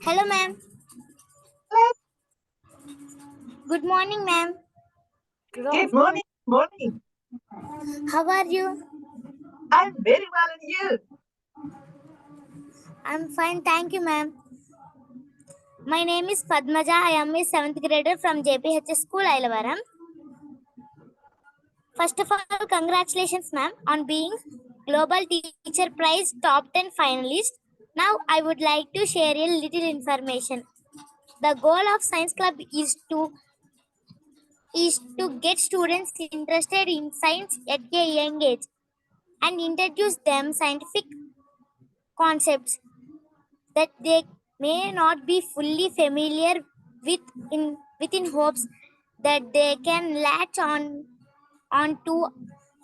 Hello, ma'am. Good morning, ma'am. Good morning. Morning. How are you? I'm very well, and you? I'm fine, thank you, ma'am. My name is Padmaja. I am a 7th grader from Z.P.H.S School, Ilavaram. First of all, congratulations, ma'am, on being Global Teacher Prize Top 10 finalist. Now, I would like to share a little information. The goal of Science Club is to get students interested in science at a young age and introduce them scientific concepts that they may not be fully familiar with within hopes that they can latch onto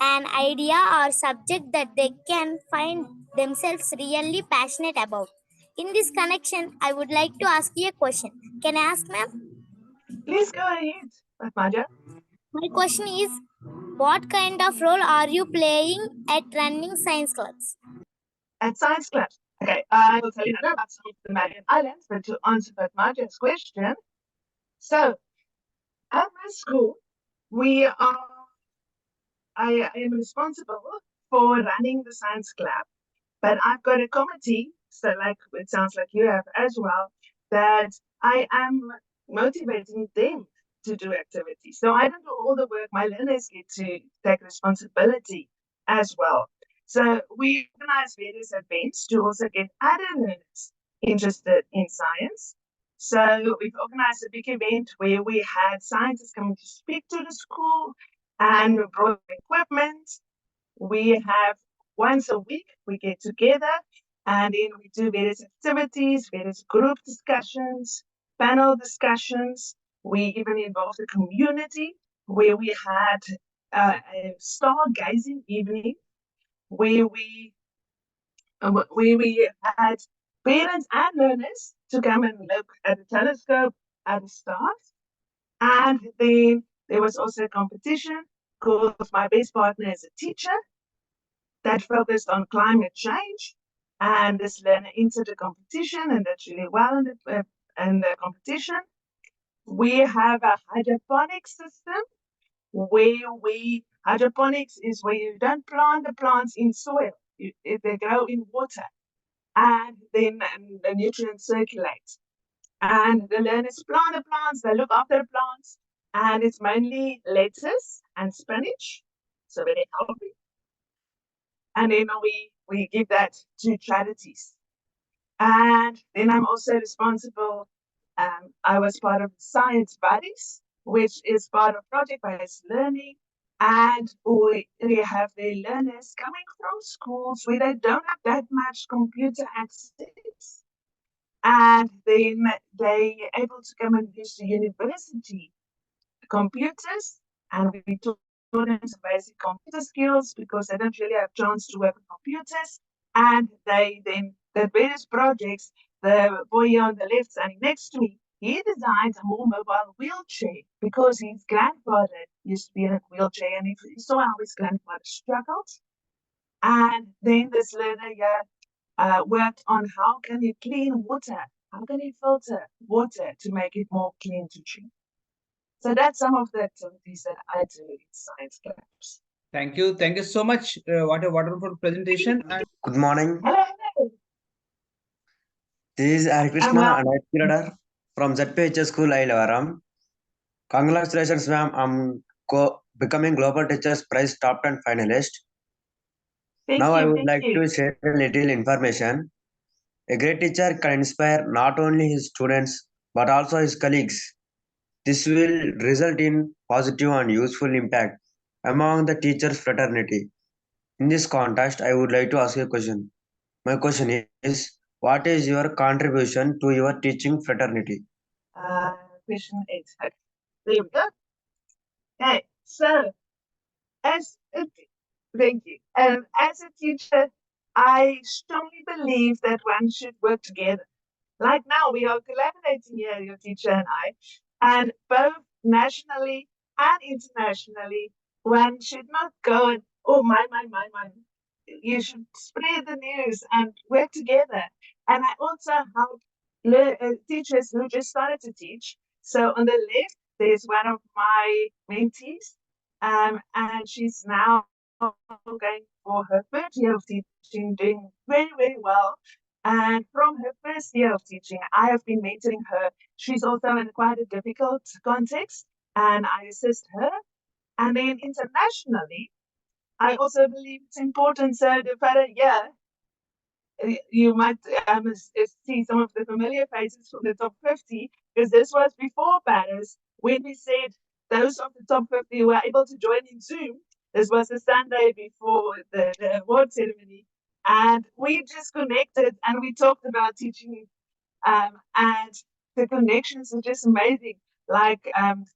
an idea or subject that they can find themselves really passionate about. In this connection, I would like to ask you a question. Can I ask, ma'am? Please go ahead, Padmaja. My question is, what kind of role are you playing at running science clubs? At Science Club. Okay, I will tell you now about some of the Marian Islands, but to answer Padmaja's question, so at my school, I am responsible for running the Science Club, but I've got a committee, so like it sounds like you have as well, that I am motivating them to do activities. So I don't do all the work. My learners get to take responsibility as well. So we organize various events to also get other learners interested in science. So we've organized a big event where we had scientists coming to speak to the school and we brought equipment. We have once a week we get together and then we do various activities, various group discussions, panel discussions. We even involved the community where we had a stargazing evening where we had parents and learners to come and look at the telescope at the stars. And then there was also a competition called My Best Partner as a Teacher that focused on climate change. And this learner entered the competition and did really well in the competition. We have a hydroponic system hydroponics is where you don't plant the plants in soil, they grow in water and then the nutrients circulate. And the learners plant the plants, they look after the plants, and it's mainly lettuce and spinach, so very healthy. And then we give that to charities. And then I'm also responsible. I was part of Science Buddies, which is part of project-based learning. And we have the learners coming from schools where they don't have that much computer access. And then they are able to come and use the university computers, and we taught them some basic computer skills because they don't really have a chance to work with computers. And they then did various projects. The boy on the left standing next to me, he designed a more mobile wheelchair because his grandfather used to be in a wheelchair and he saw how his grandfather struggled. And then this learner worked on how can you clean water, how can you filter water to make it more clean to drink. So that's some of the activities that I do in science clubs. Thank you. Thank you so much. What a wonderful presentation. And Good morning. Hello. This is Krishna well. and educator from Z.P.H.S School Ilavaram. Congratulations, ma'am. I'm becoming Global Teachers Prize Top 10 finalist. Now I would like to share a little information. A great teacher can inspire not only his students but also his colleagues. This will result in positive and useful impact among the teachers' fraternity. In this context, I would like to ask you a question. My question is, what is your contribution to your teaching fraternity? Question 8. Okay. There we go. Okay, so thank you. As a teacher, I strongly believe that one should work together. Like now, we are collaborating here, your teacher and I, and both nationally and internationally, one should not go and, oh, my. You should spread the news and work together. And I also help teachers who just started to teach. So on the left, there's one of my mentees, and she's now going for her third year of teaching, doing very, very well. And from her first year of teaching, I have been mentoring her. She's also in quite a difficult context, and I assist her. And then internationally, I also believe it's important. So the further year, you might see some of the familiar faces from the top 50, because this was before Paris, when we said those of the top 50 were able to join in Zoom. This was the Sunday before the award ceremony. And we just connected and we talked about teaching. And the connections are just amazing. Like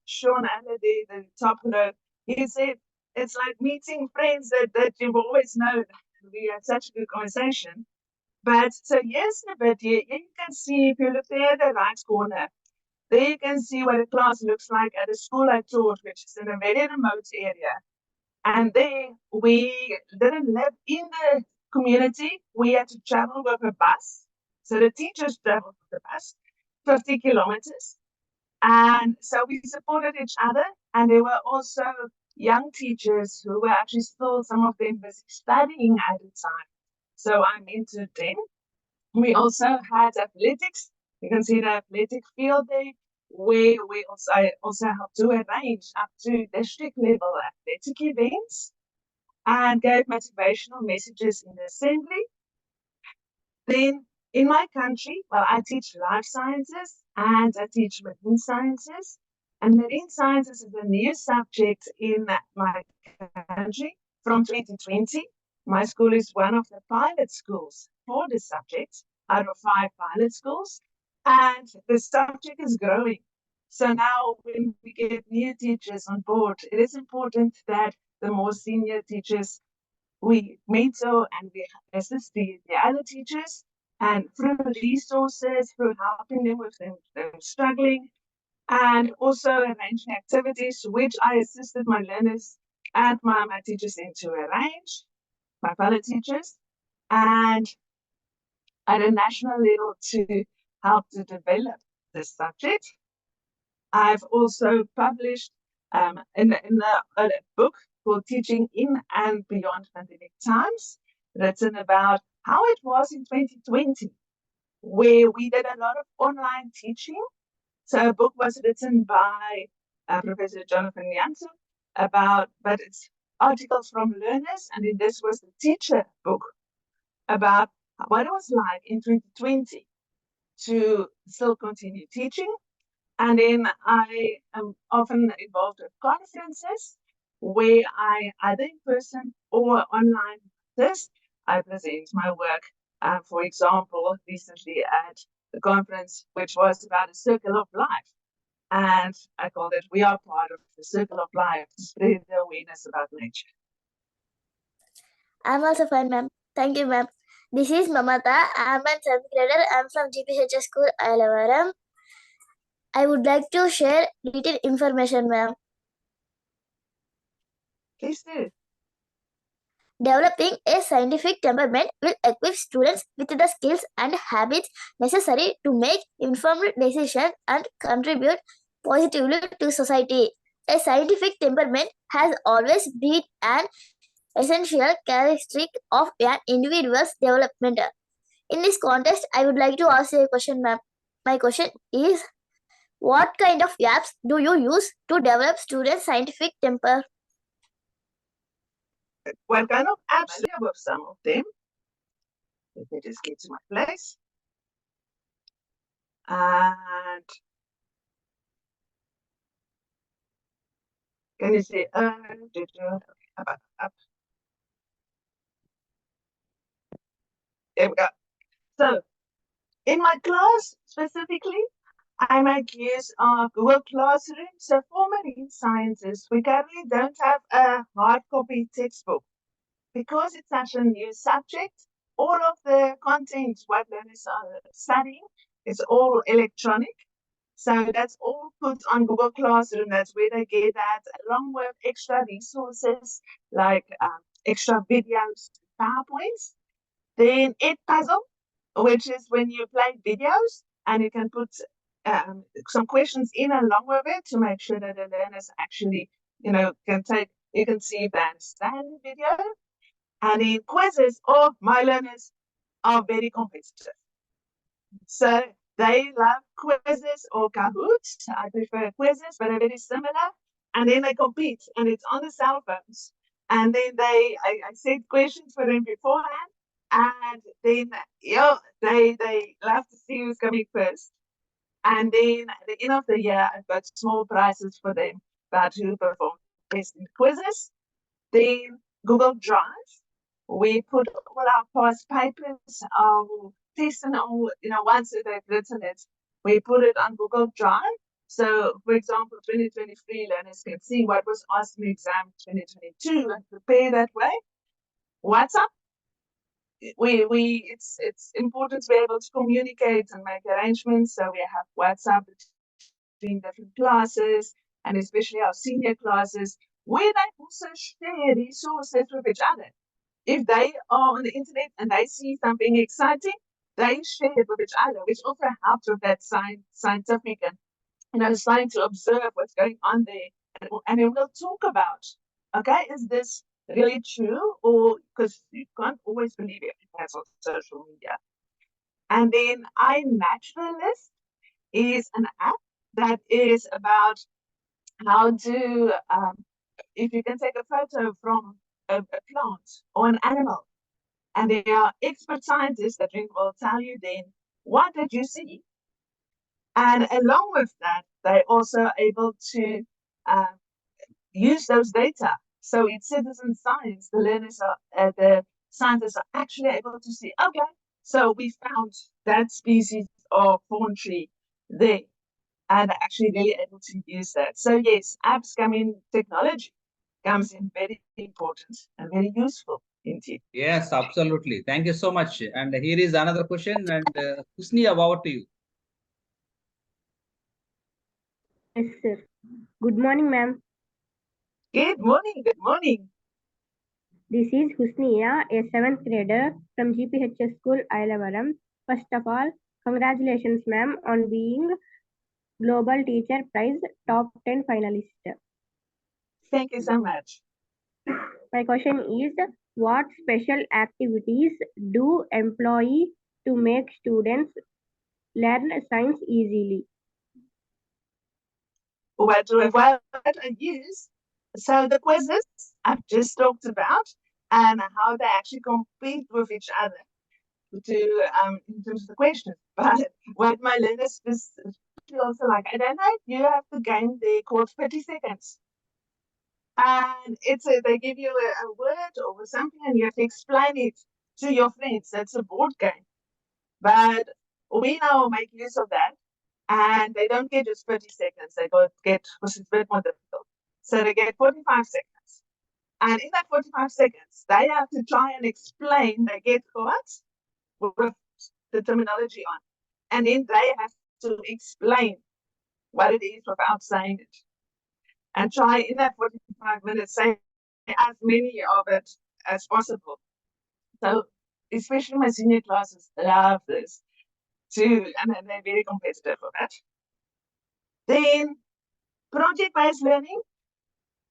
Sean Alladie, the top row, he said, it's like meeting friends that you've always known. We had such a good conversation. But so yes, but you can see, if you look there at the right corner, there you can see what a class looks like at a school I taught, which is in a very remote area. And there we didn't live in the community. We had to travel with a bus. So the teachers traveled with the bus, 50 kilometers. And so we supported each other. And there were also young teachers who were actually still, some of them busy studying at the time. So I mentored them. We also had athletics. You can see the athletic field there, where I also helped to arrange up to district level athletic events and gave motivational messages in the assembly. Then in my country, well, I teach life sciences and I teach marine sciences. And marine sciences is a new subject in my country from 2020. My school is one of the pilot schools for the subject out of 5 pilot schools. And the subject is growing. So now when we get new teachers on board, it is important that the more senior teachers we mentor and we assist the other teachers, and through resources, through helping them with them struggling, and also arranging activities which I assisted my learners and my teachers in to arrange, my fellow teachers, and at a national level to help to develop this subject. I've also published in a book called Teaching in and Beyond Pandemic Times, written about how it was in 2020, where we did a lot of online teaching. So a book was written by Professor Jonathan Jansen but it's articles from learners, and then this was the teacher book about what it was like in 2020 to still continue teaching. And then I am often involved with conferences where I, either in person or online, I present my work. For example, recently at the conference, which was about a circle of life. And I called it, We Are Part of the Circle of Life, to spread the awareness about nature. I'm also fine, ma'am. Thank you, ma'am. This is Mamata. I'm a 7th grader. I'm from Z.P.H.S School Ilavaram. I would like to share little information, ma'am. Please do. Developing a scientific temperament will equip students with the skills and habits necessary to make informed decisions and contribute positively to society. A scientific temperament has always been an essential characteristic of an individual's development. In this context, I would like to ask you a question, ma'am. My question is, what kind of apps do you use to develop students' scientific temper? What kind of apps do you have some of them? Let me just get to my place. And can you see? There we go. So, in my class specifically, I make use of Google Classroom. So, for marine sciences, we currently don't have a hard copy textbook because it's such a new subject. All of the content what learners are studying is all electronic. So that's all put on Google Classroom. That's where they get that, along with extra resources like extra videos, PowerPoints. Then Puzzle, which is when you play videos. and you can put some questions in along with it to make sure that the learners actually, you can see if they understand the video. And in quizzes, all my learners are very competitive. So they love quizzes or Kahoots. I prefer quizzes, but they're very similar. And then they compete, and it's on the cell phones. And then I set questions for them beforehand, and then they love to see who's coming first. And then at the end of the year, I've got small prizes for them about who performed best in quizzes. Then Google Drive, we put all our past papers, our tests, and all, once they've written it, we put it on Google Drive. So, for example, 2023 learners can see what was asked in the exam 2022 and prepare that way. WhatsApp, it's important to be able to communicate and make arrangements. So we have WhatsApp between different classes, and especially our senior classes, where they also share resources with each other. If they are on the internet and they see something exciting, they share it with each other, which also helps with that scientific and starting to observe what's going on there. And then we'll talk about, okay, is this really true? Or because you can't always believe it that's on social media. And then iNaturalist is an app that is about how to, if you can take a photo from a plant or an animal, and there are expert scientists that will tell you then, what did you see? And along with that, they're also able to use those data. So in citizen science, the learners the scientists are actually able to see, okay, so we found that species of thorn tree there, and actually really able to use that. So yes, apps technology comes in very important and very useful indeed. Yes, absolutely. Thank you so much. And here is another question. And Husni, about you. Yes, sir. Good morning, ma'am. Good morning. Good morning. This is Husniya, a 7th grader from Z.P.H.S School, Ilavaram. First of all, congratulations, ma'am, on being Global Teacher Prize Top 10 finalist. Thank you so much. My question is, what special activities do employ to make students learn science easily? What I use? So the quizzes I've just talked about, and how they actually compete with each other to in terms of the questions. But what my learners also like, I don't know, you have the game there called 30 seconds. And they give you a word or something, and you have to explain it to your friends. That's a board game. But we now make use of that, and they don't get just 30 seconds. They get, because it's a bit more difficult. So they get 45 seconds. And in that 45 seconds, they have to try and explain, they get what? With the terminology on. And then they have to explain what it is without saying it. And try in that 45 minutes, say as many of it as possible. So especially my senior classes love this too, and they're very competitive for that. Then project-based learning.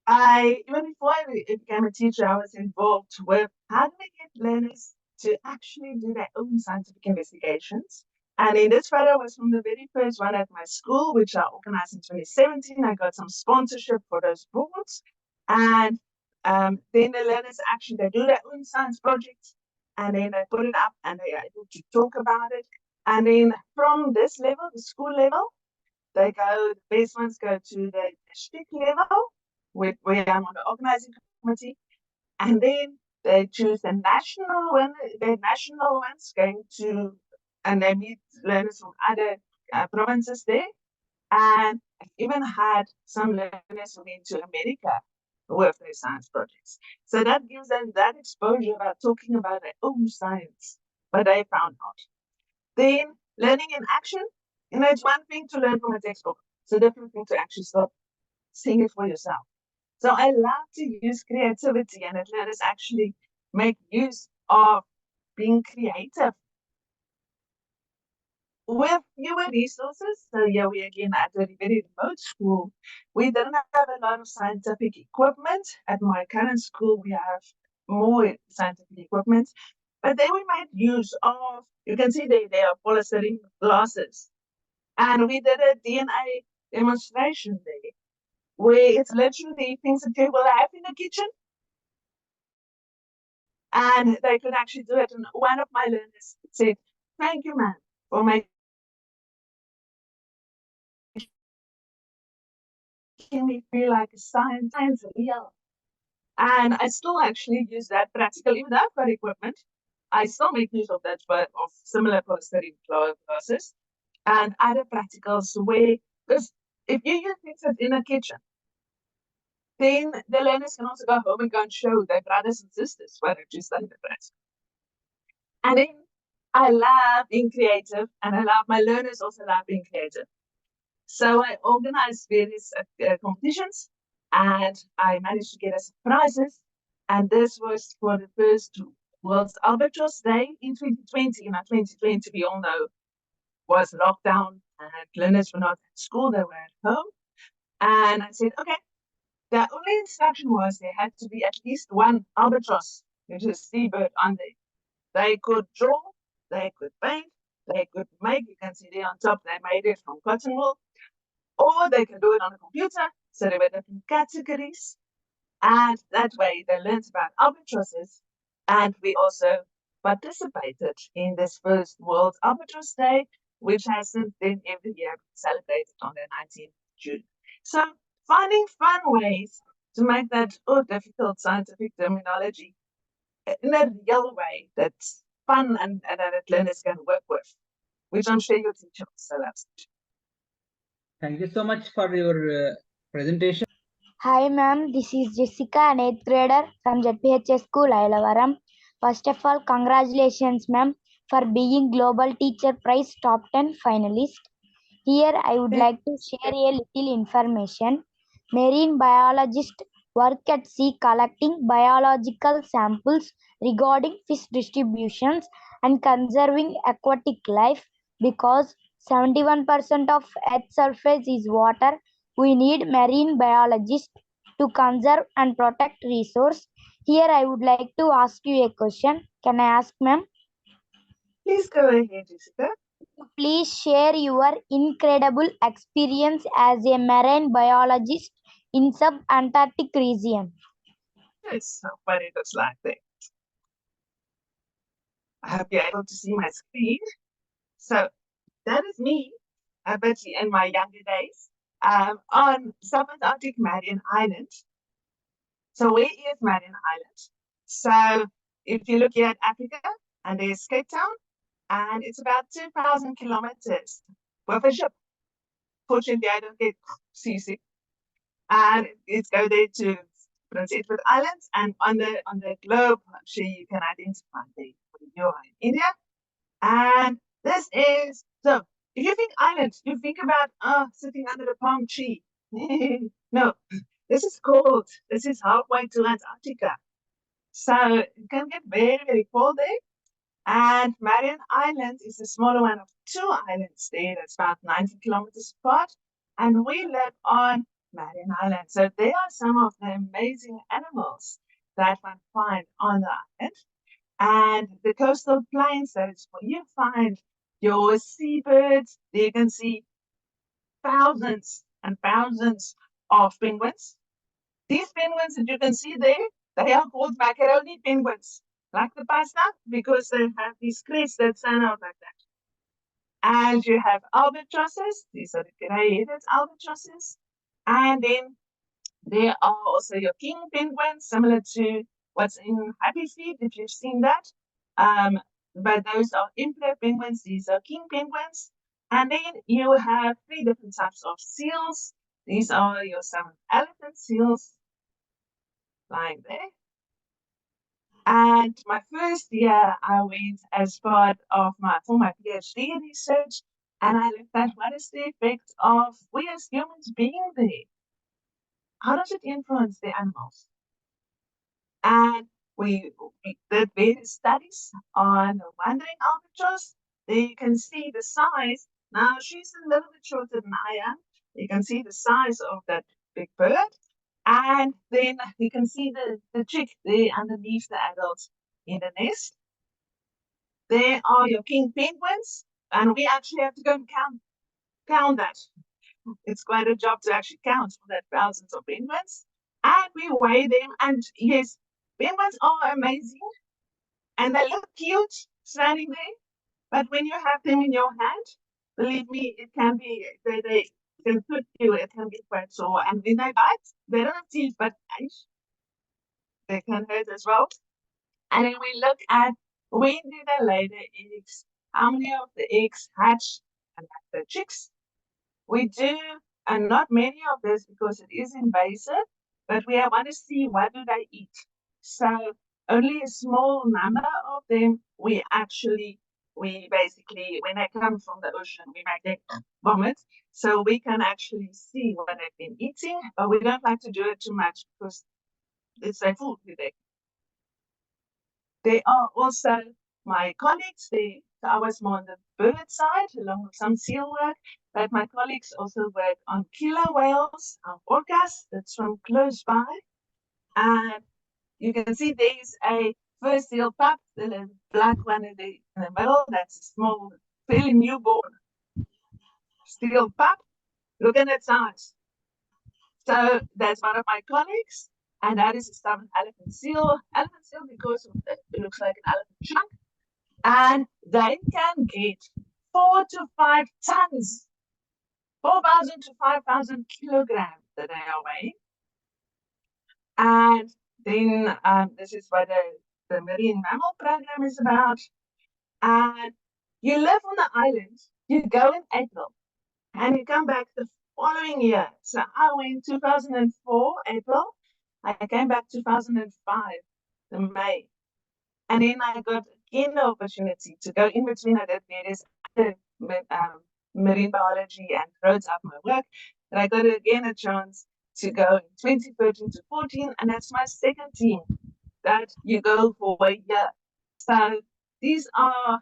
Even before I became a teacher, I was involved with how do we get learners to actually do their own scientific investigations. And in this photo was from the very first one at my school, which I organized in 2017. I got some sponsorship for those boards. And then the learners actually, they do their own science projects, and then they put it up and they are able to talk about it. And then from this level, the school level, the best ones go to the district level, where I'm on the organizing committee. And then they choose the national one, the national ones going to, and they meet learners from other provinces there. And I've even had some learners who went to America with their science projects. So that gives them that exposure about talking about their own science, what they found out. Then learning in action, it's one thing to learn from a textbook. It's a different thing to actually start seeing it for yourself. So I love to use creativity, and let us actually make use of being creative. with fewer resources. So yeah, we again at a very remote school. We didn't have a lot of scientific equipment. At my current school, we have more scientific equipment. But then we made use of, you can see they are polystyrene glasses. And we did a DNA demonstration there, where it's literally things that you will have in the kitchen. And they could actually do it. And one of my learners said, "Thank you, man, for making me feel like a science real." And I still actually use that practically even though I've got equipment. I still make use of that, but of similar polystyrene classes and other practicals where, because if you use things in a kitchen, then the learners can also go home and go and show their brothers and sisters what they've just done in the practical. And then I love being creative, and I love my learners also love being creative. So I organized various competitions, and I managed to get us prizes. And this was for the first World's Albatross Day in 2020. And 2020, we all know, was lockdown, and learners were not at school; they were at home. And I said, okay. The only instruction was there had to be at least one albatross, which is seabird, on there. They could draw, they could paint, they could make. You can see there on top, they made it from cotton wool, or they can do it on a computer. So there were different categories. And that way they learned about albatrosses. And we also participated in this first World Albatross Day, which has since then every year been celebrated on the 19th of June. So finding fun ways to make that difficult scientific terminology in a real way that's fun and that learners can work with, which I'm sure your teacher also loves. Thank you so much for your presentation. Hi ma'am, this is Jessica, an 8th grader from Z.P.H.S School Ilavaram. First of all, congratulations ma'am for being Global Teacher Prize Top 10 finalist. Here I would like to share a little information. Marine biologists work at sea collecting biological samples regarding fish distributions and conserving aquatic life. Because 71% of Earth's surface is water, we need marine biologists to conserve and protect resource. Here I would like to ask you a question. Can I ask ma'am? Please go ahead, Jessica. Please share your incredible experience as a marine biologist in sub-Antarctic region. Yes, what it looks like there. I hope you're able to see my screen. So that is me, but in my younger days, on sub-Antarctic Marion Island. So where is Marion Island? So if you look here at Africa, and there's Cape Town, and it's about 2,000 kilometers with a ship. Fortunately, I don't get seasick. And it's go there to Prince Edward Islands, and on the globe, I'm sure you can identify there when you're in India. And this is, so if you think island, you think about sitting under a palm tree. No, this is halfway to Antarctica. So it can get very, very cold there. And Marion Island is the smaller one of two islands there that's about 90 kilometers apart. And we live on Marion Island. So there are some of the amazing animals that one find on the island. And the coastal plains, that is where you find your seabirds. There you can see thousands and thousands of penguins. These penguins that you can see there, they are called macaroni penguins, like the pasta, because they have these crests that stand out like that. And you have albatrosses. These are the gray-headed albatrosses. And then there are also your king penguins, similar to what's in Happy Feet, if you've seen that. But those are emperor penguins, these are king penguins. And then you have three different types of seals. These are your salmon elephant seals lying there. And my first year, I went as part of for my PhD research, and I looked at what is the effect of we as humans being there. How does it influence the animals? And we did various studies on wandering albatross, There you can see the size. Now she's a little bit shorter than I am. You can see the size of that big bird. And then you can see the chick there underneath the adult in the nest. There are your king penguins, and we actually have to go and count that. It's quite a job to actually count for that thousands of penguins. And we weigh them, and yes, penguins are amazing, and they look cute standing there. But when you have them in your hand, believe me, it can be they can put you. It can be quite sore, and when they bite, they don't have teeth, but they can hurt as well. And then we look at when do they lay their eggs, how many of the eggs hatch and have the chicks. We do, and not many of this because it is invasive, but we want to see what do they eat. So only a small number of them we basically, when they come from the ocean, we make them vomit. So we can actually see what they've been eating, but we don't like to do it too much because it's their food with it. They are also my colleagues. I was more on the bird side, along with some seal work, but my colleagues also work on killer whales, orcas, that's from close by. And you can see there's a first seal pup, the black one in the middle, that's a small, fairly newborn seal pup. Look at its eyes. So that's one of my colleagues, and that is a stubborn elephant seal. Elephant seal because it looks like an elephant chunk. And they can get 4 to 5 tons, 4,000 to 5,000 kilograms that they are weighing. And then this is what the marine mammal program is about. And you live on the island, you go in April, and you come back the following year. So I went 2004, April. I came back 2005, in May. And then I got again the opportunity to go in between. I did various other marine biology and roads up my work. And I got again a chance to go in 2013 to 14, and that's my second team that you go for a year. So these are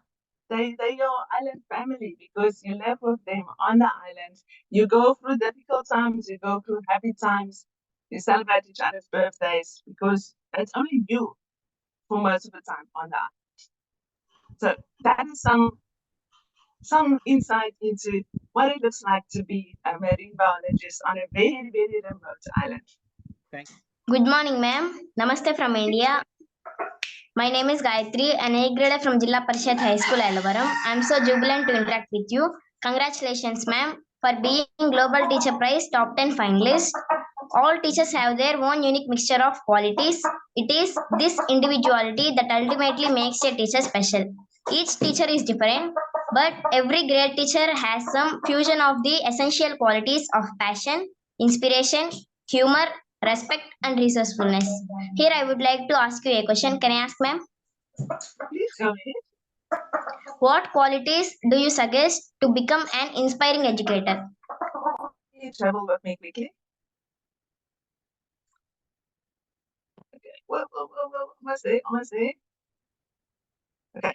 they your island family because you live with them on the island. You go through difficult times, you go through happy times, you celebrate each other's birthdays because it's only you for most of the time on the island. So that is some insight into what it looks like to be a marine biologist on a very, very remote island. Good morning, ma'am. Namaste from India. My name is Gayatri, an A grader from Jilla Parishad High School, Ilavaram. I am so jubilant to interact with you. Congratulations, ma'am, for being Global Teacher Prize Top 10 finalist. All teachers have their own unique mixture of qualities. It is this individuality that ultimately makes a teacher special. Each teacher is different, but every great teacher has some fusion of the essential qualities of passion, inspiration, humor, respect, and resourcefulness. Here I would like to ask you a question. Can I ask, ma'am? Please go ahead. What qualities do you suggest to become an inspiring educator? Can you travel with me quickly? Okay. Whoa, almost there. Okay.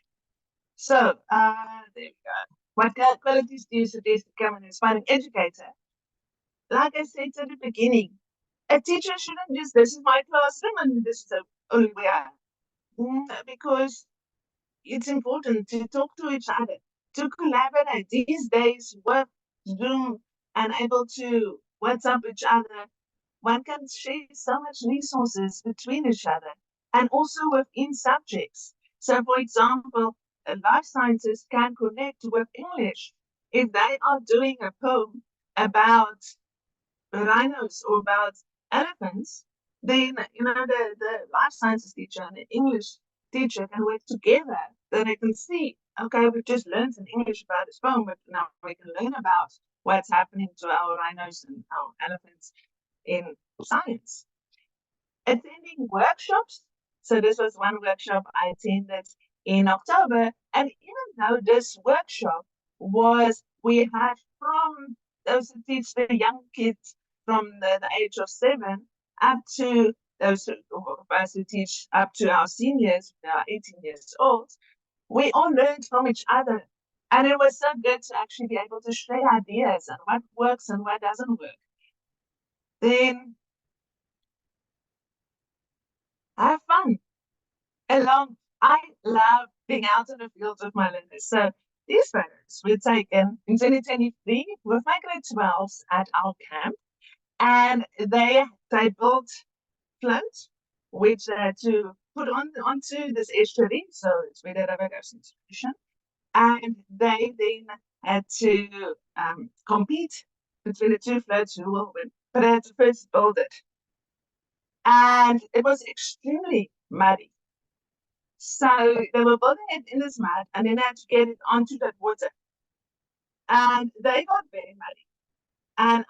So, there we go. What qualities do you suggest to become an inspiring educator? Like I said at the beginning, a teacher shouldn't just, this is my classroom and this is the only way I am. Because it's important to talk to each other, to collaborate. These days, with Zoom and able to WhatsApp each other, one can share so much resources between each other and also within subjects. So, for example, life sciences can connect with English. If they are doing a poem about rhinos or about elephants, then the life sciences teacher and the English teacher can work together. Then they can see, okay, we've just learned in English about this poem, but now we can learn about what's happening to our rhinos and our elephants in science. Attending workshops. So this was one workshop I attended in October, and even though this workshop was, we had from those who teach the young kids from the age of 7 up to those of us who teach up to our seniors, who are 18 years old, we all learned from each other. And it was so good to actually be able to share ideas and what works and what doesn't work. Then have fun. I love being out in the fields with my learners. So these photos were taken in 2023 with my grade 12s at our camp. And they built floats, which to put onto this estuary, so it's where the river goes into the ocean. And they then had to compete between the two floats who will win, but I had to first build it. And it was extremely muddy. So they were building it in this mud, and then they had to get it onto that water. And they got very muddy. And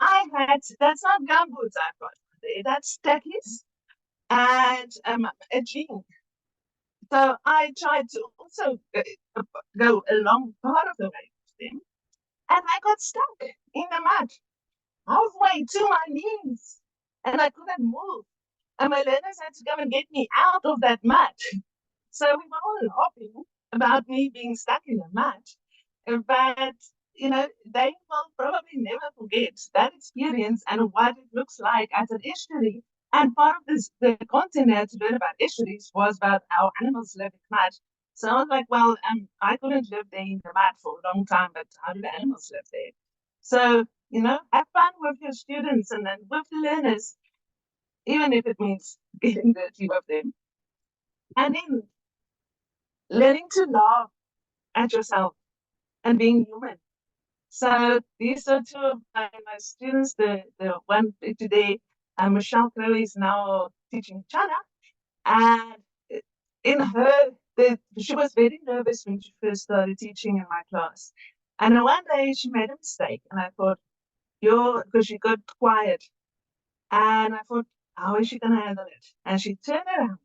that's not gumboots I've got there, that's stackies and a jean. So I tried to also go along part of the way with them, and I got stuck in the mud, halfway to my knees, and I couldn't move. And my learners had to come and get me out of that mud. So we were all laughing about me being stuck in the mud. But, they will probably never forget that experience and what it looks like as an estuary. And part of the content there to learn about estuaries was about how animals live in mud. So I was like, well, I couldn't live there in the mud for a long time, but how do the animals live there? So, have fun with your students and then with the learners, even if it means getting dirty with them. And then learning to laugh at yourself and being human. So these are two of my students. The one today, Michelle Chloe is now teaching China, and in her, she was very nervous when she first started teaching in my class. And one day she made a mistake, and I thought, because she got quiet, and I thought, how is she gonna handle it? And she turned around,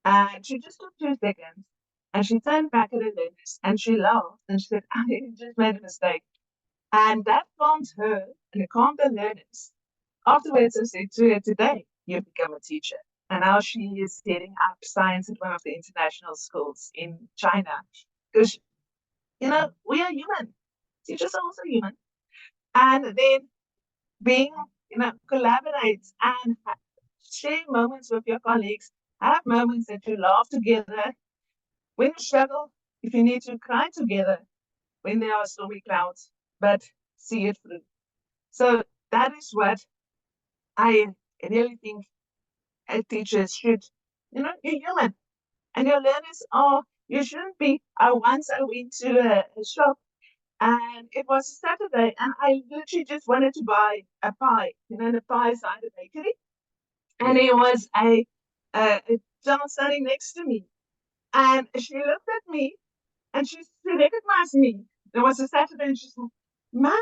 and she just took 2 seconds, and she turned back at her learners, and she laughed, and she said, I just made a mistake. And that calmed her and it calmed the learners. Afterwards, I said to her, today you become a teacher. And now she is heading up science at one of the international schools in China. Because, we are human. Teachers are also human. And then being, collaborate and share moments with your colleagues. Have moments that you laugh together. When you struggle, if you need to cry together, when there are stormy clouds, but see it through. So that is what I really think teachers should, you're human. And your learners you shouldn't be. Once I went to a shop and it was a Saturday and I literally just wanted to buy a pie, the pie side of the bakery. And it was a child standing next to me. And she looked at me and she recognized me. It was a Saturday and she said, Ma'am,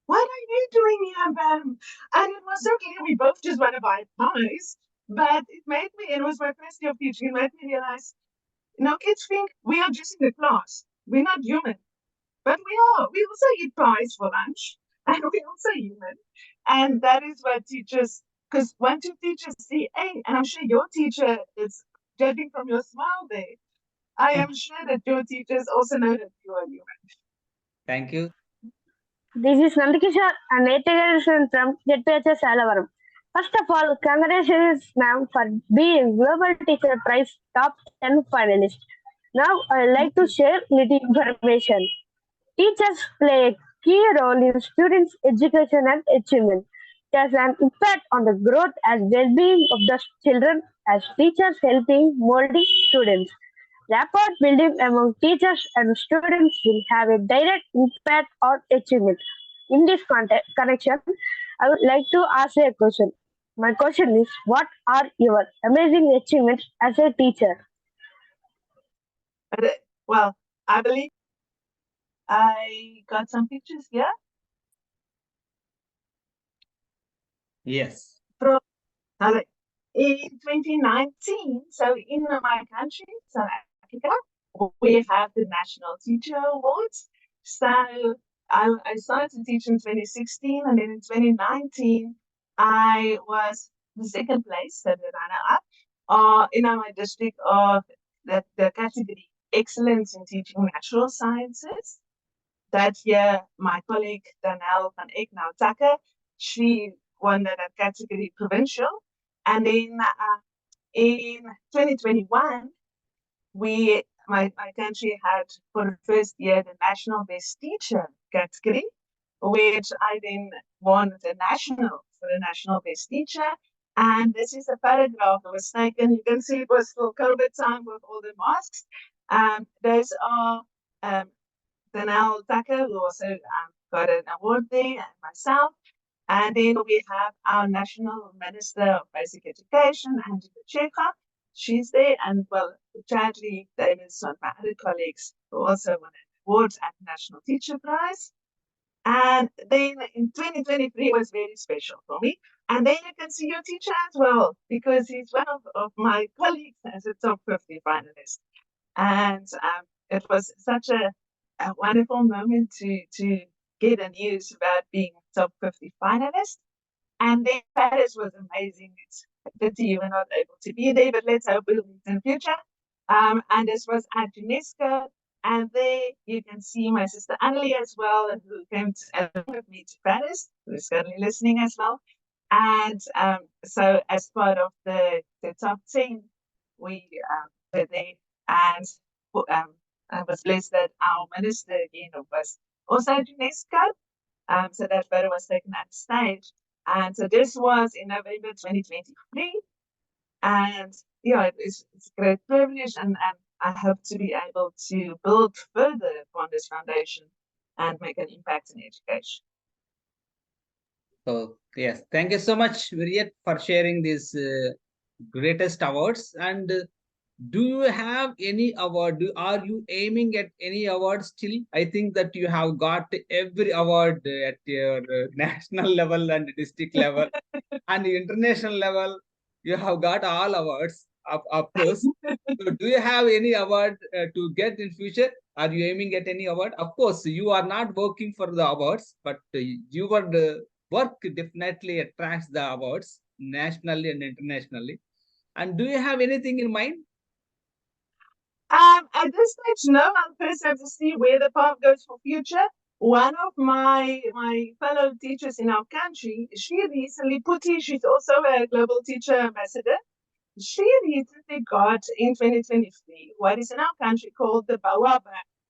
what are you doing here, ma'am? And it was so clear we both just want to buy pies. But it was my first year of teaching, it made me realize, kids think we are just in the class. We're not human. But we are. We also eat pies for lunch. And we're also human. And that is what teachers, because one, two teachers see, hey, and I'm sure your teacher is judging from your smile there. I am sure that your teachers also know that you are human. Thank you. This is Nandikishore and education from Z.P.H.S Ilavaram. First of all, congratulations, ma'am, for being Global Teacher Prize Top 10 finalist. Now, I'd like to share little information. Teachers play a key role in students' education and achievement. It has an impact on the growth and well-being of the children as teachers helping molding students. Rapport building among teachers and students will have a direct impact on achievement. In this connection, I would like to ask you a question. My question is, what are your amazing achievements as a teacher? Well, I believe I got some pictures here. Yes. In 2019, so in my country, South Africa, we have the National Teacher Awards. So I started to teach in 2016, and then in 2019, I was the second place, so the runner-up, in my district of the category Excellence in Teaching Natural Sciences. that year, my colleague Danelle van Eknau-Tucker, she won that category provincial. And then in 2021, my country had for the first year the National Best Teacher category, which I then won the national for the National Best Teacher. And this is a photograph that was taken. You can see it was still COVID time with all the masks. Those are Danelle Tucker, who also got an award there, and myself. And then we have our National Minister of Basic Education, Z.P.H.S. She's there, and well, Chadley Davis, one of my other colleagues, who also won an award at the National Teacher Prize. And then in 2023 was very special for me. And then you can see your teacher as well, because he's one of my colleagues as a top 50 finalist. And it was such a wonderful moment to get the news about being top 50 finalist. And then Paris was amazing. It's a pity you were not able to be there, but let's hope we'll meet in future. And this was at UNESCO. And there you can see my sister Annelie as well, who came along with me to Paris, who's currently listening as well. And so as part of the top 10, we were there. And I was blessed that our minister again was also at UNESCO. So that photo was taken at the stage. And so this was in November 2023. And yeah, it's a great privilege, and I hope to be able to build further upon this foundation and make an impact in education. So yes, thank you so much, Viryat, for sharing these greatest awards. And do you have any award? Are you aiming at any award still? I think that you have got every award at your national level and district level and international level. You have got all awards, of course. So do you have any award to get in future? Are you aiming at any award? Of course, you are not working for the awards, but your work definitely attracts the awards nationally and internationally. And do you have anything in mind? At this stage, no. I'll first have to see where the path goes for future. One of my fellow teachers in our country, she recently, Puti, she's also a global teacher ambassador. She recently got in 2023 what is in our country called the Bawaba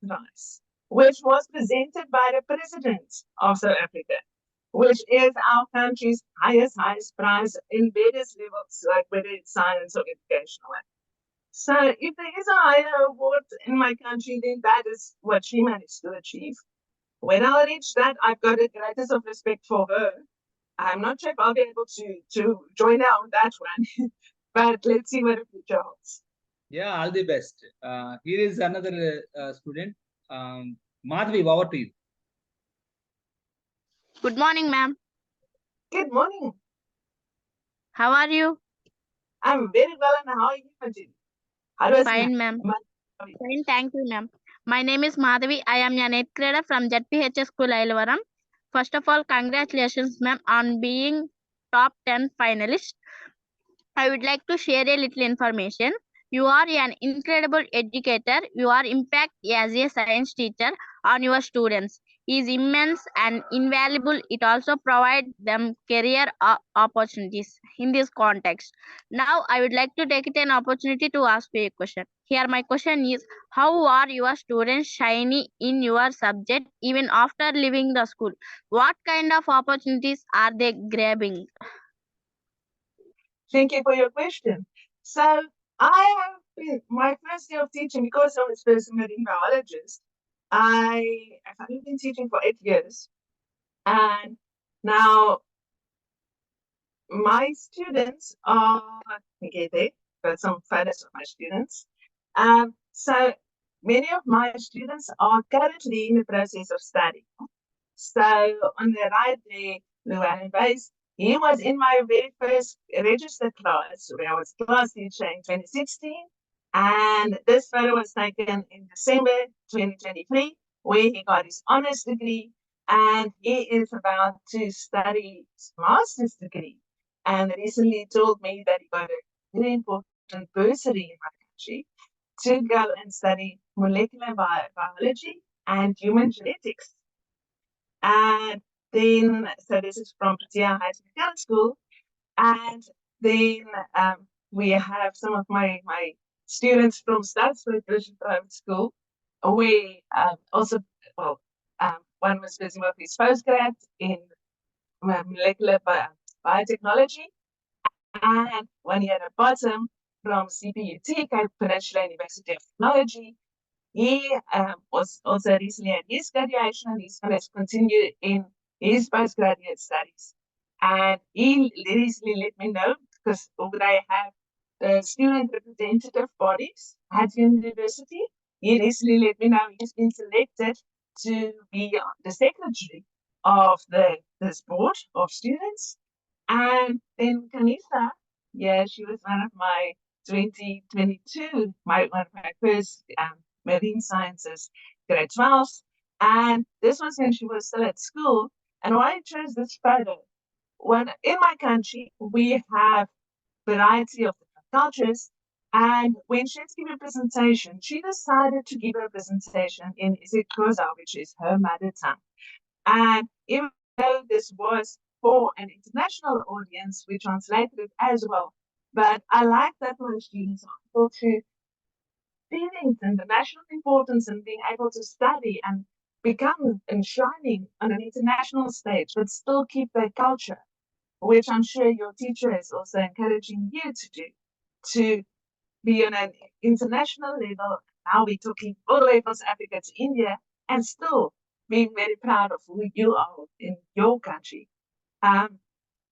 Prize, which was presented by the President of South Africa, which is our country's highest prize in various levels, like whether it's science or educational. So if there is a higher award in my country, then that is what she managed to achieve. When I'll reach that, I've got the greatest of respect for her. I'm not sure if I'll be able to join her on that one, but let's see what the future holds. Yeah, all the best. Here is another student. Madhvi, over to you. Good morning, ma'am. Good morning. How are you? I'm very well, and how are you, Manjini? Fine, ma'am. Fine, thank you, ma'am. My name is Madhavi. I am an 8th grader from Z.P.H.S School Ilavaram. First of all, congratulations, ma'am, on being top 10 finalist. I would like to share a little information. You are an incredible educator. Your impact as a science teacher on your students is immense and invaluable. It also provides them career opportunities in this context. Now, I would like to take it an opportunity to ask you a question. Here, my question is, how are your students shiny in your subject even after leaving the school? What kind of opportunities are they grabbing? Thank you for your question. So I have been, my first year of teaching, because I was first a marine biologist, I have been teaching for 8 years. And now my students are, okay, they've got some photos of my students. So many of my students are currently in the process of study. So on the right there, Llewellyn Base, he was in my very first registered class, where I was class teacher in 2016. And this photo was taken in December 2023, where he got his honors degree. And he is about to study his master's degree. And recently told me that he got a very important bursary in my country to go and study molecular biology and human genetics. And then, so this is from Protea High School. And then we have some of my students from Stadsburg Christian Private School. We also, well, one was busy with his postgrad in molecular biotechnology, and one here at the bottom from CPUT, Cape Peninsula University of Technology. He was also recently at his graduation, and he's going to continue in his postgraduate studies. And he recently let me know, because I have the student representative bodies at university. He recently let me know he's been selected to be the secretary of this board of students. And then Kanisa, yeah, she was one of my 2022, one of my first marine sciences grade 12s. And this was when she was still at school. And why I chose this photo, when in my country, we have variety of different cultures. And when she had to give a presentation, she decided to give a presentation in Z.P.H.S, which is her mother tongue. And even though this was for an international audience, we translated it as well. But I like that my students are able to see things and the national importance and being able to study and become and shining on an international stage, but still keep their culture, which I'm sure your teacher is also encouraging you to do, to be on an international level. Now we're talking all the way from South Africa to India, and still being very proud of who you are in your country.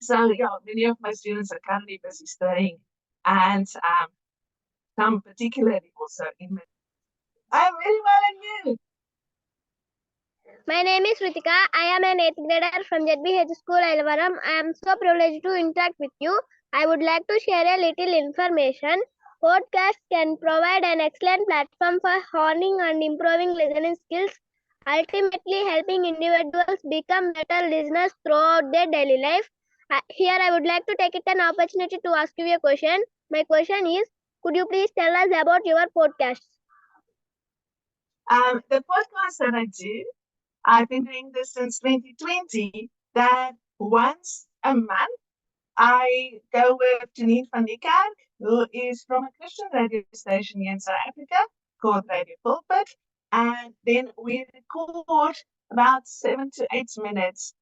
So yeah, many of my students are currently busy studying, and some particularly also in. I'm very well, and you? My name is Ritika. I am an 8th grader from Z.P.H.S School Ilavaram. I am so privileged to interact with you. I would like to share a little information. Podcasts can provide an excellent platform for honing and improving listening skills, ultimately helping individuals become better listeners throughout their daily life. Here I would like to take it an opportunity to ask you a question. My question is, could you please tell us about your podcasts? The podcast that I do, I've been doing this since 2020, that once a month I go with Janine van Niekerk, who is from a Christian radio station here in South Africa called Radio Pulpit. And then we record about 7 to 8 minutes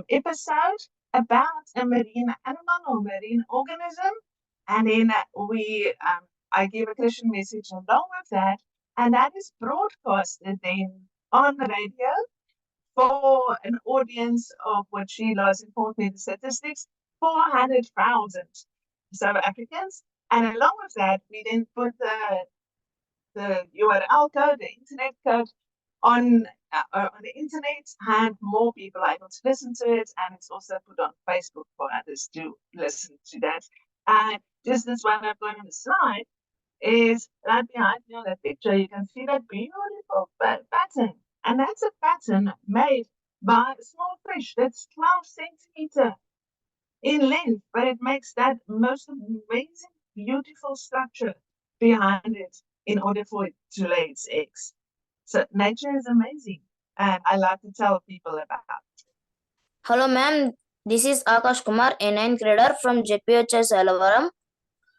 episode about a marine animal or marine organism. And then I give a Christian message along with that. And that is broadcasted then on the radio for an audience of what she loves informed me the statistics, 400,000 South Africans. And along with that, we then put the URL code, the internet code on the internet, and more people are able to listen to it. And it's also put on Facebook for others to listen to that. And just this one I've got on the slide is right behind me on that picture. You can see that beautiful pattern. And that's a pattern made by a small fish that's 12 centimeter in length, but it makes that most amazing, beautiful structure behind it in order for it to lay its eggs. So nature is amazing, and I like to tell people about it. Hello, ma'am. This is Akash Kumar, a 9th grader from Z.P.H.S Ilavaram.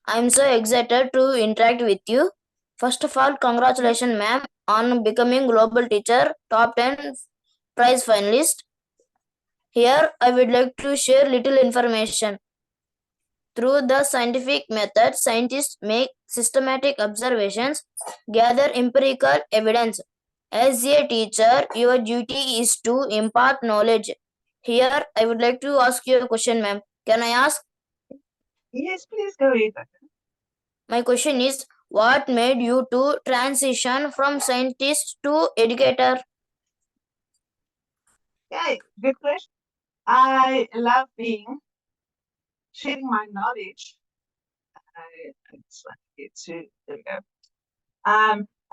I am so excited to interact with you. First of all, congratulations, ma'am, on becoming global teacher, top 10 prize finalist. Here, I would like to share little information. Through the scientific method, scientists make systematic observations, gather empirical evidence. As a teacher, your duty is to impart knowledge. Here, I would like to ask you a question, ma'am. Can I ask? Yes, please go ahead. My question is, what made you to transition from scientist to educator? Okay, good question. I love sharing my knowledge. I just want to get to, there we go.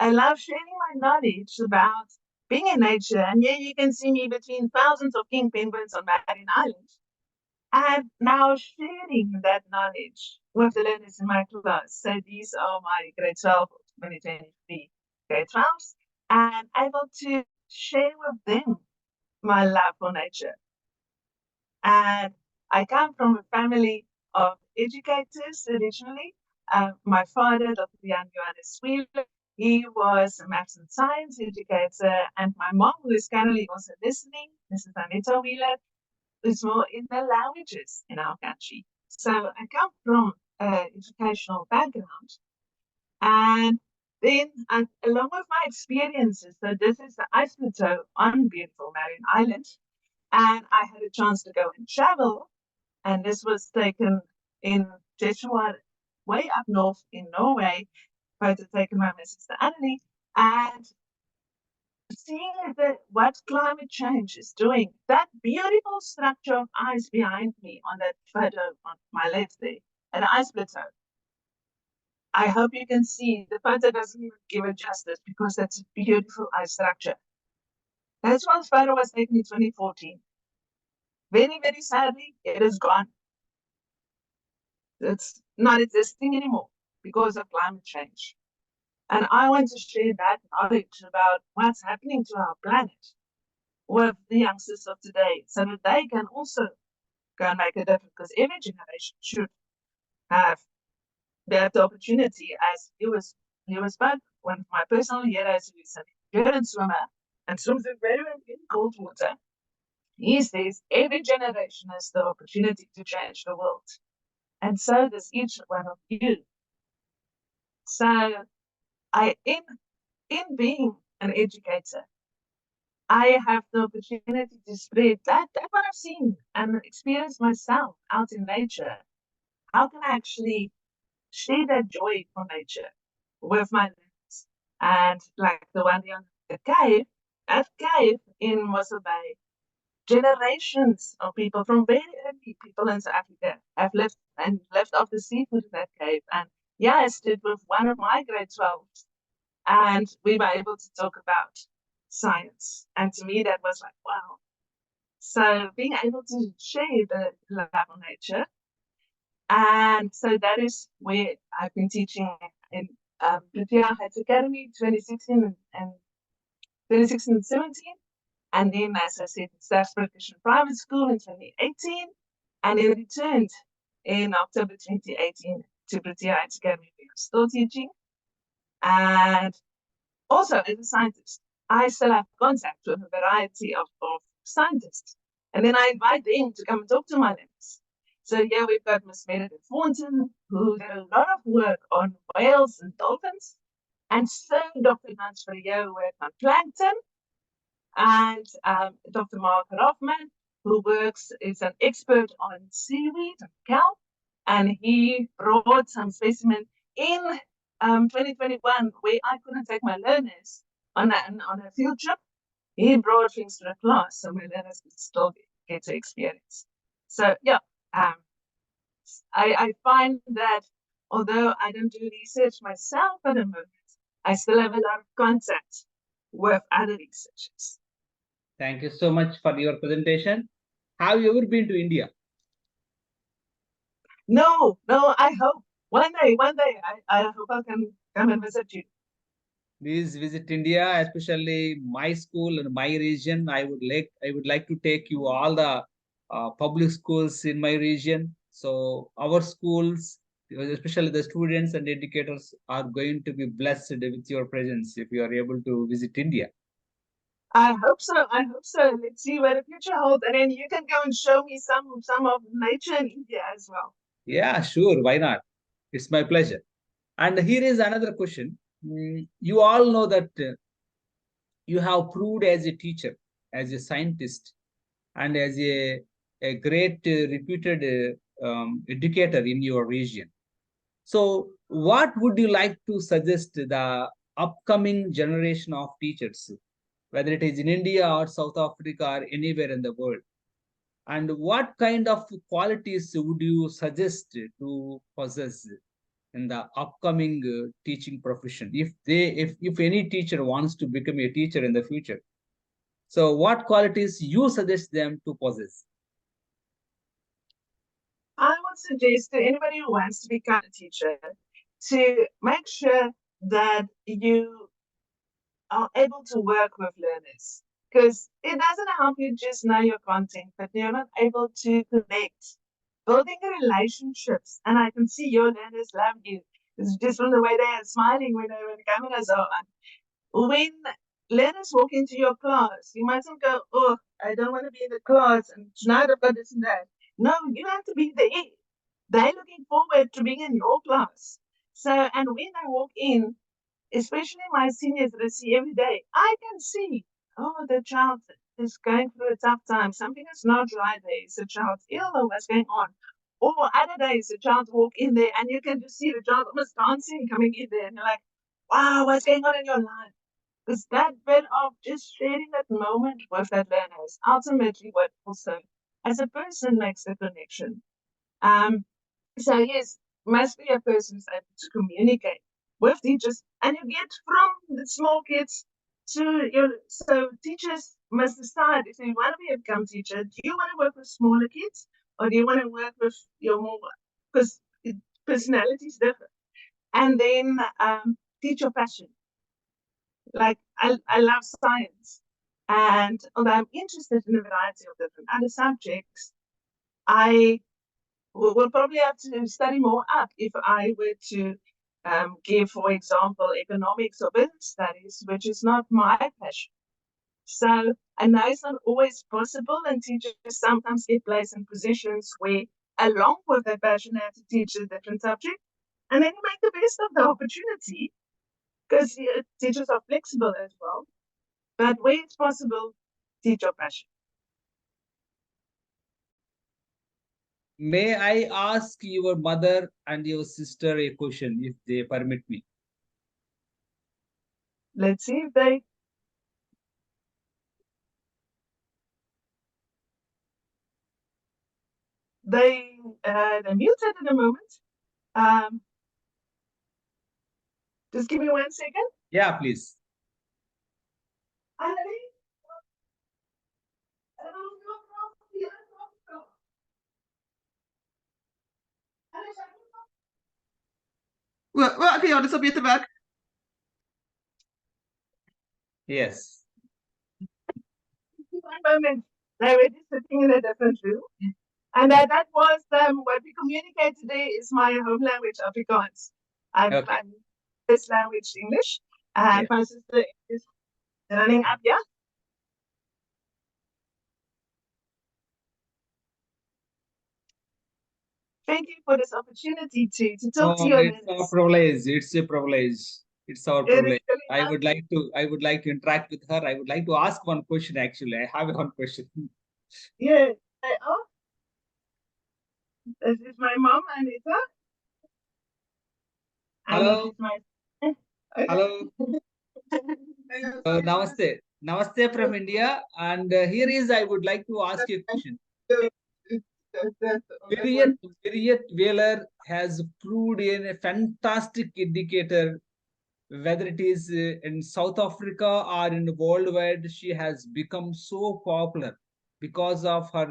I love sharing my knowledge about being in nature. And here you can see me between thousands of king penguins on Marine Island. And now sharing that knowledge with the learners in my class. So these are my grade 12 2023 grade 12s, and able to share with them my love for nature. And I come from a family of educators originally. My father, Dr. Johannes Wheeler, he was a maths and science educator, and my mom, who is currently also listening, Mrs. Anita Wheeler, is more in the languages in our country. So I come from an educational background, and then, along with my experiences, so this is the ice plateau on beautiful Marion Island, and I had a chance to go and travel, and this was taken in Jesuit, way up north in Norway, photo taken by my sister Annelie, and seeing what climate change is doing, that beautiful structure of ice behind me on that photo on my left there, an ice plateau. I hope you can see the photo doesn't even give it justice because that's a beautiful ice structure. This one photo was taken in 2014. Very, very sadly, it is gone. It's not existing anymore because of climate change. And I want to share that knowledge about what's happening to our planet with the youngsters of today so that they can also go and make a difference, because every generation should have the opportunity, as he was both one of my personal heroes, who is an endurance swimmer and swims very well in cold water. He says every generation has the opportunity to change the world. And so does each one of you. So in being an educator, I have the opportunity to spread that what I've seen and experienced myself out in nature. How can I actually share that joy for nature with my learners? And like the one on the cave, that cave in Mossel Bay, generations of people from very early people in South Africa have lived off the seafood in that cave. And yeah, I stood with one of my grade 12s, and we were able to talk about science. And to me, that was like, wow. So being able to share the love of nature. And so that is where I've been teaching in Protea Heights Academy 2016 and 2017. And then, as I said, Staff's British Private School in 2018. And then returned in October 2018 to Protea Heights Academy, where I'm still teaching. And also, as a scientist, I still have contact with a variety of scientists. And then I invite them to come and talk to my learners. So here we've got Miss Meredith Thornton, who did a lot of work on whales and dolphins. And so Dr. Hans Verheer, who worked on plankton. And Dr. Mark Hoffman, who is an expert on seaweed and kelp. And he brought some specimen in 2021, where I couldn't take my learners on a field trip. He brought things to the class, so my learners could still get to experience. So yeah, I find that although I don't do research myself at the moment, I still have a lot of contact with other researchers. Thank you so much for your presentation. Have you ever been to India? No, I hope one day I hope I can come and visit you. Please visit India, especially my school and my region. I would like to take you all the public schools in my region. So our schools, especially the students and educators, are going to be blessed with your presence if you are able to visit India. I hope so. Let's see what the future holds, and then you can go and show me some of nature in India as well. Yeah, sure. Why not? It's my pleasure. And here is another question. You all know that you have proved as a teacher, as a scientist, and as a great reputed educator in your region. So what would you like to suggest the upcoming generation of teachers, whether it is in India or South Africa or anywhere in the world? And what kind of qualities would you suggest to possess in the upcoming teaching profession, if any teacher wants to become a teacher in the future? So what qualities you suggest them to possess? I would suggest to anybody who wants to become a teacher to make sure that you are able to work with learners. Because it doesn't help you just know your content, but you're not able to connect. Building relationships, and I can see your learners love you. It's just from the way they are smiling when the cameras are on. When learners walk into your class, you mustn't go, oh, I don't want to be in the class, and tonight I've got this and that. No, you have to be there. They're looking forward to being in your class. So, and when they walk in, especially my seniors that I see every day, I can see, oh, the child is going through a tough time. Something is not right there. Is the child ill or what's going on? Or other days, the child walk in there and you can just see the child almost dancing coming in there. And you're like, wow, what's going on in your life? Because that bit of just sharing that moment with that learner is ultimately what also, as a person, makes the connection. So yes, must be a person who's able to communicate with teachers, and you get from the small kids to your. So teachers must decide if you want to become teacher. Do you want to work with smaller kids, or do you want to work with your more? Because personalities differ, and then teach your passion. Like I love science, and although I'm interested in a variety of different other subjects, I will probably have to study more up if I were to give, for example, economics or business studies, which is not my passion. So I know it's not always possible, and teachers sometimes get placed in positions where, along with their passion, they have to teach a different subject, and then you make the best of the opportunity because teachers are flexible as well. But where it's possible, teach your passion. May I ask your mother and your sister a question, if they permit me? Let's see if they. They're muted in a moment. Just give me 1 second. Yeah, please. Well, okay, I'll be at the back. Yes. One moment. They were just sitting in a different room. And that was what we communicate today is my home language, Afrikaans. I'm this language English, and my sister is learning Abia. Thank you for this opportunity to talk to your It's our privilege. It's a privilege. It's our privilege. I would like to interact with her. I would like to ask one question. Actually, I have one question. Yeah. This is my mom, Anita. Hello. Hello. Namaste. Namaste from India. And here is, I would like to ask you a question. Harriet Wheeler has proved a fantastic educator, whether it is in South Africa or in the worldwide. She has become so popular because of her,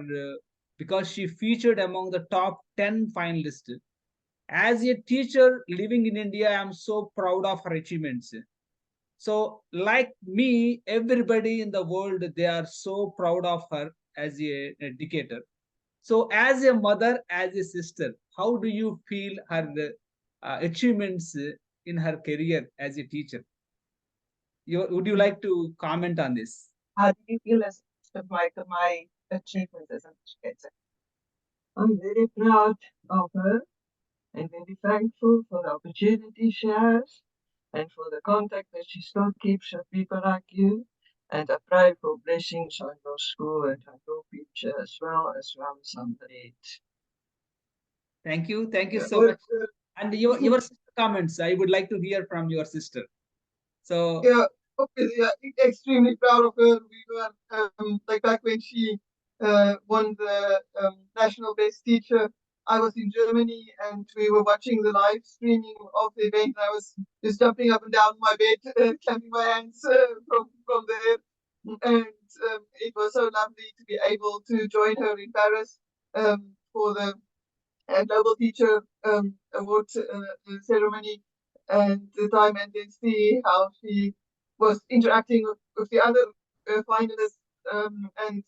because she featured among the top 10 finalists. As a teacher living in India, I am so proud of her achievements. So, like me, everybody in the world, they are so proud of her as a educator. So, as a mother, as a sister, how do you feel her achievements in her career as a teacher? Would you like to comment on this? How do you feel as my achievements as an educator? I'm very proud of her and very thankful for the opportunity she has and for the contact that she still keeps with people like you. And I pray for blessings on your school and on your future as well as on the Thank you. Thank you so much. And your sister comments, I would like to hear from your sister. So yeah, obviously, extremely proud of her. We were like back when she won the national best teacher. I was in Germany and we were watching the live streaming of the event. I was just jumping up and down my bed, clapping my hands from there. And it was so lovely to be able to join her in Paris for the Global Teacher Award ceremony and the time and then see how she was interacting with the other finalists and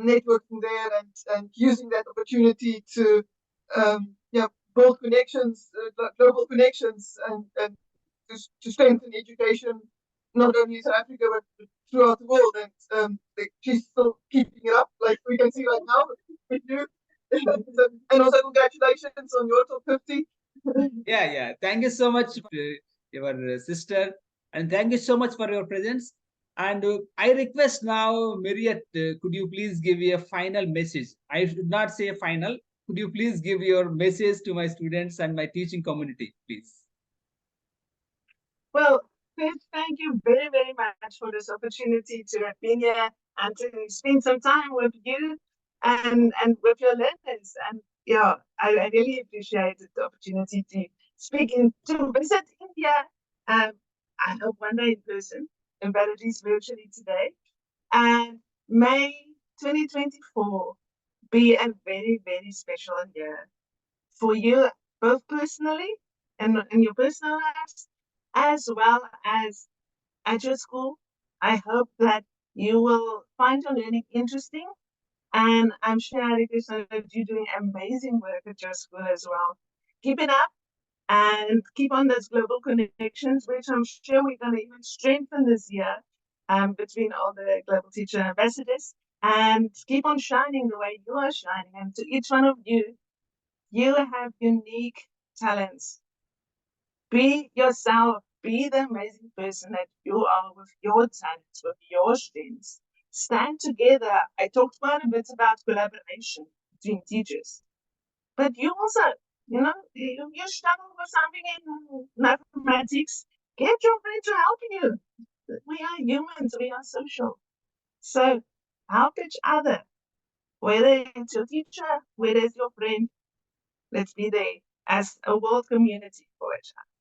networking there and using that opportunity to build connections, global connections, and to strengthen education not only in South Africa but throughout the world. And she's still keeping it up, like we can see right now with you. And also congratulations on your top 50. Yeah. Thank you so much, your sister, and thank you so much for your presence. And I request now, Myriad, could you please give me a final message? I should not say final. Could you please give your message to my students and my teaching community, please? Well, first, thank you very, very much for this opportunity to have been here and to spend some time with you and with your learners. And yeah, I really appreciated the opportunity to speak to visit India. I hope one day in person, and Valeries virtually today. And May 2024 be a very, very special year for you, both personally and in your personal lives, as well as at your school. I hope that you will find your learning interesting. And I'm sure, Krishna, that you're doing amazing work at your school as well. Keep it up and keep on those global connections, which I'm sure we're going to even strengthen this year between all the global teacher ambassadors. And keep on shining the way you are shining. And to each one of you, you have unique talents. Be yourself. Be the amazing person that you are with your talents, with your strengths. Stand together. I talked quite a bit about collaboration between teachers. But you also, you struggle with something in mathematics, get your friend to help you. We are humans. We are social. So help each other. Whether it's your teacher, whether it's your friend, let's be there as a world community for each other.